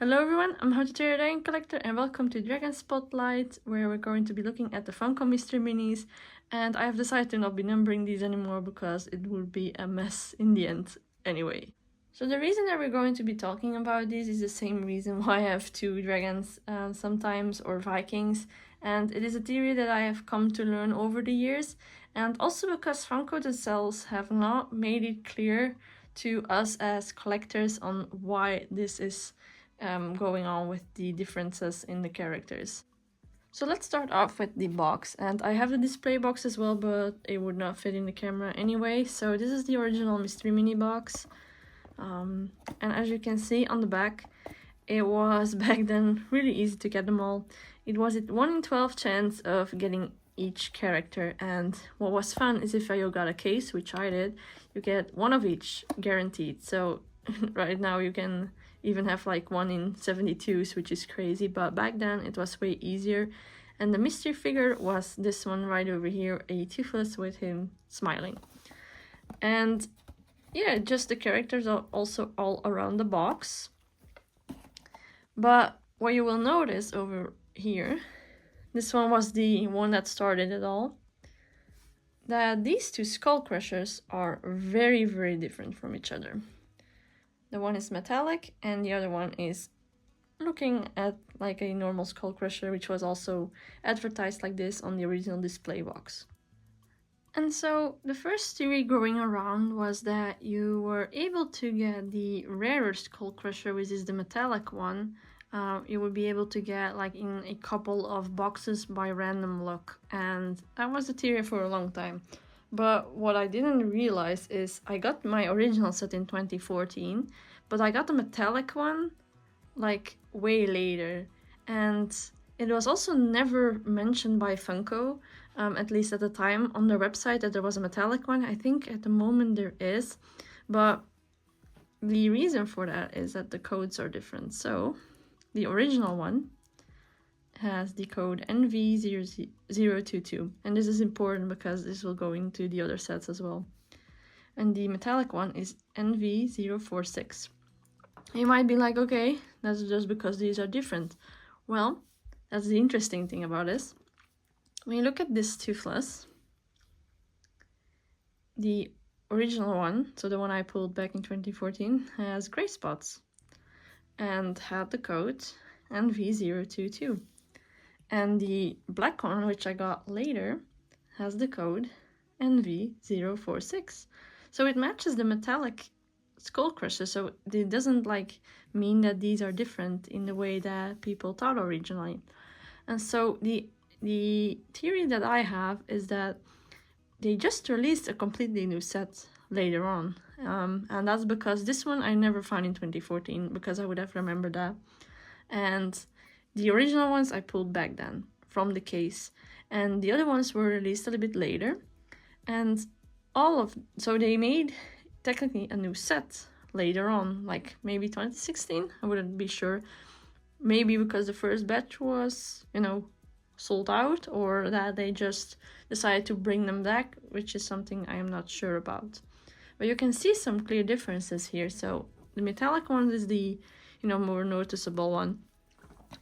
Hello everyone, I'm HTTYD Collector and welcome to Dragon Spotlight, where we're going to be looking at the Funko Mystery Minis, and I have decided to not be numbering these anymore because it would be a mess in the end anyway. So the reason that we're going to be talking about these is the same reason why I have two dragons sometimes, or Vikings, and it is a theory that I have come to learn over the years, and also because Funko themselves have not made it clear to us as collectors on why this is going on with the differences in the characters. So let's start off with the box, and I have the display box as well, but it would not fit in the camera anyway. So this is the original Mystery Mini box, and as you can see on the back, it was back then really easy to get them all. It was a 1 in 12 chance of getting each character, and what was fun is if you got a case, which I did, you get one of each guaranteed. So right now you can even have like 1 in 72s, which is crazy, but back then it was way easier. And the mystery figure was this one right over here, a Toothless with him smiling. And yeah, just the characters are also all around the box. But what you will notice over here, this one was the one that started it all, that these two skull crushers are very, very different from each other. The one is metallic and the other one is looking at like a normal skull crusher, which was also advertised like this on the original display box. And so the first theory going around was that you were able to get the rarer skull crusher, which is the metallic one. You would be able to get like in a couple of boxes by random luck, and that was the theory for a long time. But what I didn't realize is I got my original set in 2014, but I got the metallic one like way later, and it was also never mentioned by Funko, at least at the time on their website, that there was a metallic one. I think at the moment there is, but the reason for that is that the codes are different. So the original one has the code NV0022, and this is important because this will go into the other sets as well. And the metallic one is NV046. You might be like, okay, that's just because these are different. Well, that's the interesting thing about this. When you look at this Toothless, the original one, so the one I pulled back in 2014, has gray spots and had the code NV022. And the black one, which I got later, has the code NV046. So it matches the metallic skull crusher, so it doesn't like mean that these are different in the way that people thought originally. And so the theory that I have is that they just released a completely new set later on, and that's because this one I never found in 2014 because I would have remembered that, and the original ones I pulled back then from the case, and the other ones were released a little bit later, and so they made technically a new set later on, like maybe 2016, I wouldn't be sure. Maybe because the first batch was, sold out, or that they just decided to bring them back, which is something I am not sure about. But you can see some clear differences here. So the metallic one is the, more noticeable one.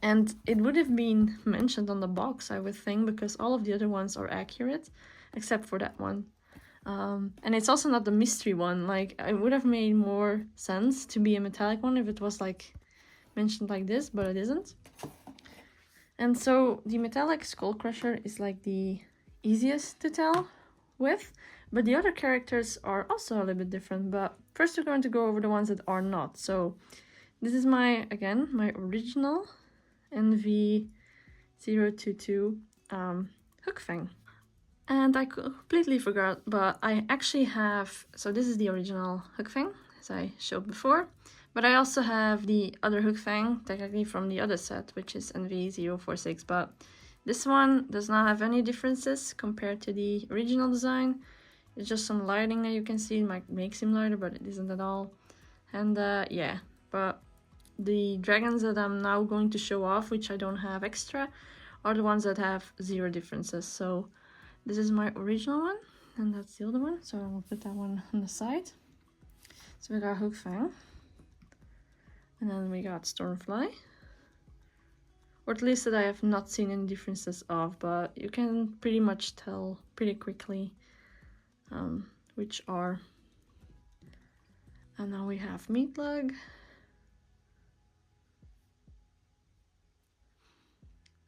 And it would have been mentioned on the box, I would think, because all of the other ones are accurate, except for that one. And it's also not the mystery one. Like, it would have made more sense to be a metallic one if it was like mentioned like this, but it isn't. And so the metallic skull crusher is like the easiest to tell with, but the other characters are also a little bit different. But first we're going to go over the ones that are not. So this is my original NV022 hook fang. And I completely forgot, but I actually have, so this is the original hook fang, as I showed before, but I also have the other hook fang, technically from the other set, which is NV046, but this one does not have any differences compared to the original design. It's just some lighting that you can see. It might make him lighter, but it isn't at all. And yeah, but the dragons that I'm now going to show off, which I don't have extra, are the ones that have 0 differences. So this is my original one, and that's the other one, so I will put that one on the side. So we got hook fang. And then we got Stormfly. Or at least that I have not seen any differences of, but you can pretty much tell pretty quickly which are. And now we have Meatlug.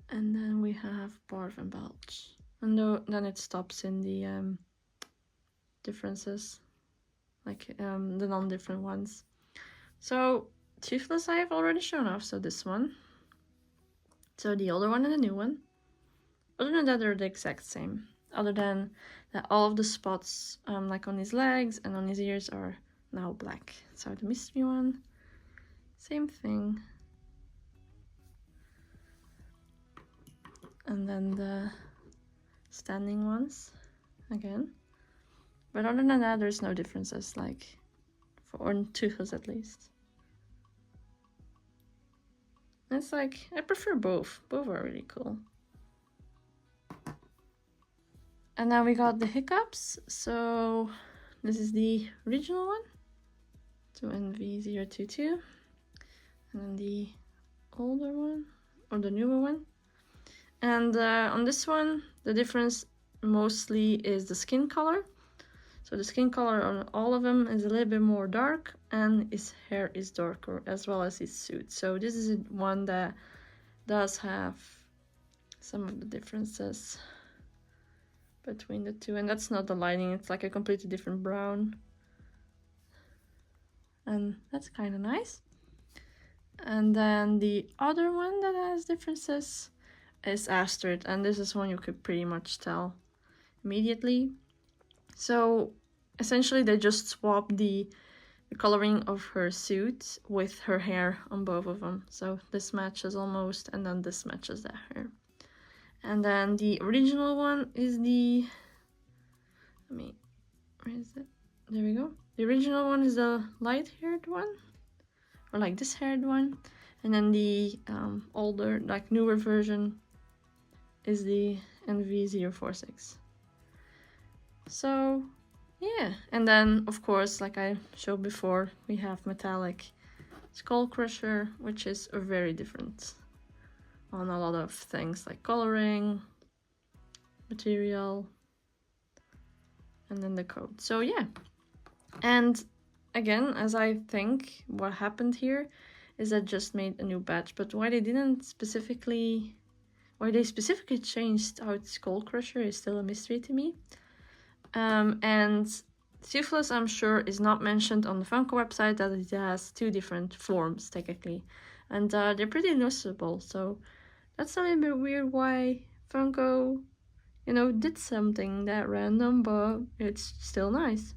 And then we have Barf and Belch. And then it stops in the differences, like the non-different ones. So Toothless I have already shown off, so this one. So the older one and the new one. Other than that, they're the exact same. Other than that, all of the spots, like on his legs and on his ears, are now black. So the mystery one, same thing. And then the standing ones again. But other than that, there's no differences, like for Toothless at least. It's like, I prefer both. Both are really cool. And now we got the Hiccups. So this is the original one. So NV022. And then the older one, or the newer one. And on this one, the difference mostly is the skin color. So the skin color on all of them is a little bit more dark, and his hair is darker, as well as his suit. So this is one that does have some of the differences between the two. And that's not the lighting, it's like a completely different brown. And that's kind of nice. And then the other one that has differences is Astrid, and this is one you could pretty much tell immediately. So essentially they just swapped the coloring of her suit with her hair on both of them. So this matches almost, and then this matches that hair. And then the original one is the, where is it? There we go. The original one is the light-haired one, or like this haired one. And then the older, like newer version is the NV046. So yeah, and then of course, like I showed before, we have metallic Skull Crusher, which is very different on a lot of things like coloring, material, and then the code. So yeah, and again, as I think what happened here is that just made a new batch, but why they specifically changed out Skull Crusher is still a mystery to me. And Toothless, I'm sure, is not mentioned on the Funko website, that it has two different forms technically, and they're pretty noticeable. So that's a little bit weird why Funko, did something that random, but it's still nice.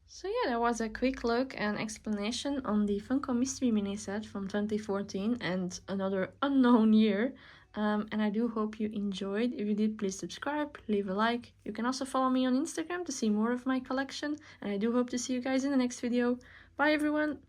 So yeah, that was a quick look and explanation on the Funko Mystery Mini set from 2014 and another unknown year. And I do hope you enjoyed. If you did, please subscribe, leave a like. You can also follow me on Instagram to see more of my collection. And I do hope to see you guys in the next video. Bye everyone!